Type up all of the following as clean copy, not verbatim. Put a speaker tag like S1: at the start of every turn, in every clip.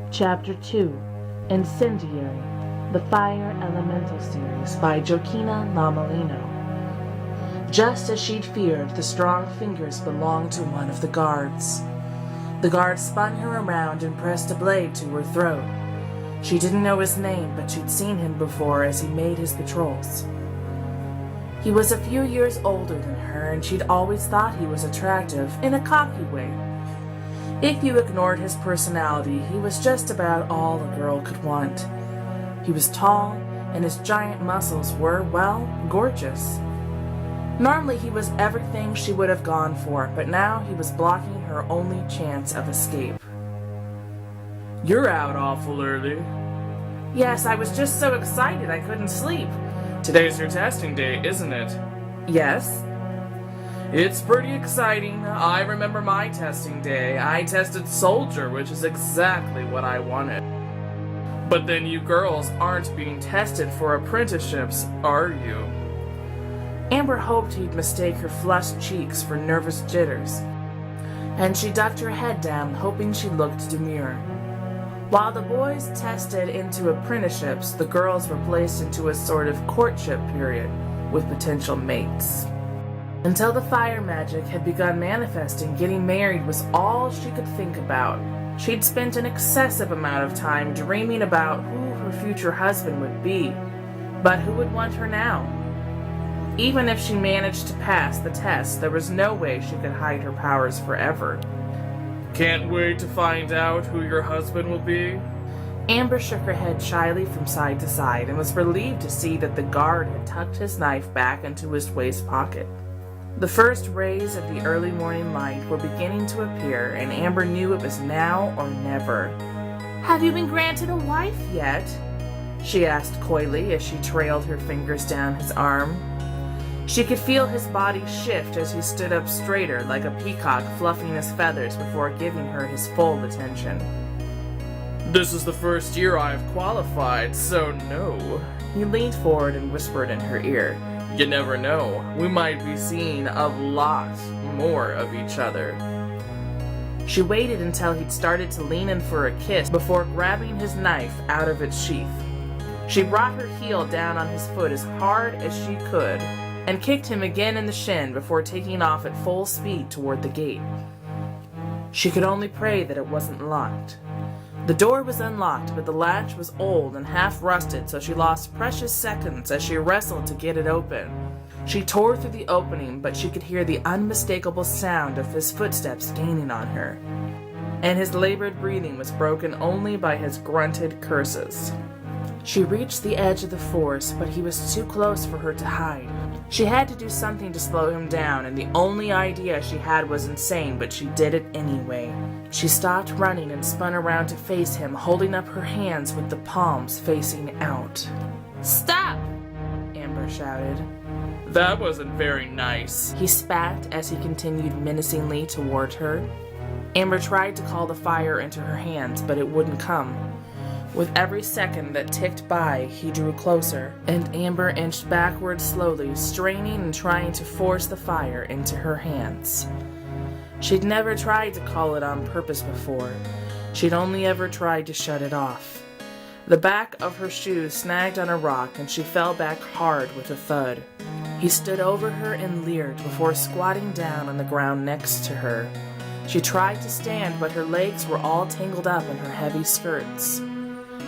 S1: Chapter 2, Incendiary, the Fire Elemental Series by Joaquina Lamalino. Just as she'd feared, the strong fingers belonged to one of the guards. The guard spun her around and pressed a blade to her throat. She didn't know his name, but she'd seen him before as he made his patrols. He was a few years older than her, and she'd always thought he was attractive in a cocky way. If you ignored his personality, he was just about all a girl could want. He was tall, and his giant muscles were, well, gorgeous. Normally he was everything she would have gone for, but now he was blocking her only chance of escape.
S2: You're out awful early.
S1: Yes, I was just so excited I couldn't sleep.
S2: Today's your testing day, isn't it?
S1: Yes?
S2: It's pretty exciting. I remember my testing day. I tested soldier, which is exactly what I wanted. But then you girls aren't being tested for apprenticeships, are you?
S1: Amber hoped he'd mistake her flushed cheeks for nervous jitters, and she ducked her head down, hoping she looked demure. While the boys tested into apprenticeships, the girls were placed into a sort of courtship period with potential mates. Until the fire magic had begun manifesting, getting married was all she could think about. She'd spent an excessive amount of time dreaming about who her future husband would be, but who would want her now? Even if she managed to pass the test, there was no way she could hide her powers forever.
S2: Can't wait to find out who your husband will be.
S1: Amber shook her head shyly from side to side and was relieved to see that the guard had tucked his knife back into his waist pocket. The first rays of the early morning light were beginning to appear, and Amber knew it was now or never. "Have you been granted a wife yet?" she asked coyly as she trailed her fingers down his arm. She could feel his body shift as he stood up straighter, like a peacock fluffing his feathers before giving her his full attention.
S2: This is the first year I've qualified, so no.
S1: He leaned forward and whispered in her ear.
S2: You never know. We might be seeing a lot more of each other.
S1: She waited until he'd started to lean in for a kiss before grabbing his knife out of its sheath. She brought her heel down on his foot as hard as she could and kicked him again in the shin before taking off at full speed toward the gate. She could only pray that it wasn't locked. The door was unlocked, but the latch was old and half rusted, so she lost precious seconds as she wrestled to get it open. She tore through the opening, but she could hear the unmistakable sound of his footsteps gaining on her, and his labored breathing was broken only by his grunted curses. She reached the edge of the forest, but he was too close for her to hide. She had to do something to slow him down, and the only idea she had was insane, but she did it anyway. She stopped running and spun around to face him, holding up her hands with the palms facing out. "Stop!" Amber shouted.
S2: That wasn't very nice.
S1: He spat as he continued menacingly toward her. Amber tried to call the fire into her hands, but it wouldn't come. With every second that ticked by, he drew closer, and Amber inched backward slowly, straining and trying to force the fire into her hands. She'd never tried to call it on purpose before. She'd only ever tried to shut it off. The back of her shoe snagged on a rock, and she fell back hard with a thud. He stood over her and leered before squatting down on the ground next to her. She tried to stand, but her legs were all tangled up in her heavy skirts.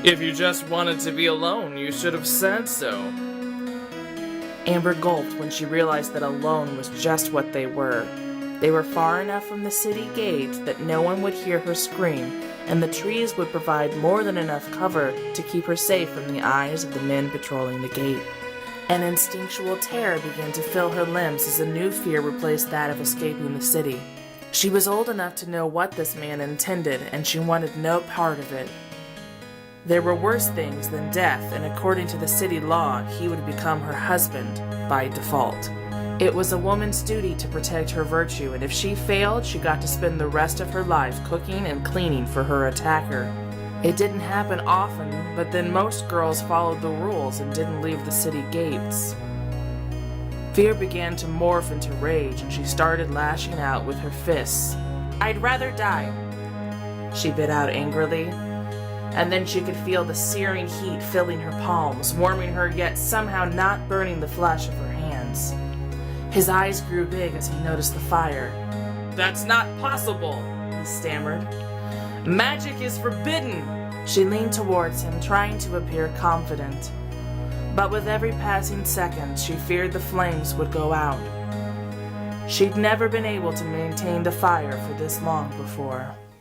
S2: If you just wanted to be alone, you should have said so.
S1: Amber gulped when she realized that alone was just what they were. They were far enough from the city gate that no one would hear her scream, and the trees would provide more than enough cover to keep her safe from the eyes of the men patrolling the gate. An instinctual terror began to fill her limbs as a new fear replaced that of escaping the city. She was old enough to know what this man intended, and she wanted no part of it. There were worse things than death, and according to the city law, he would become her husband by default. It was a woman's duty to protect her virtue, and if she failed, she got to spend the rest of her life cooking and cleaning for her attacker. It didn't happen often, but then most girls followed the rules and didn't leave the city gates. Fear began to morph into rage, and she started lashing out with her fists. "I'd rather die," she bit out angrily. and then she could feel the searing heat filling her palms, warming her yet somehow not burning the flesh of her hands. His eyes grew big as he noticed the fire.
S2: "That's not possible,"
S1: he stammered. "Magic is forbidden!" She leaned towards him, trying to appear confident. But with every passing second, she feared the flames would go out. She'd never been able to maintain the fire for this long before.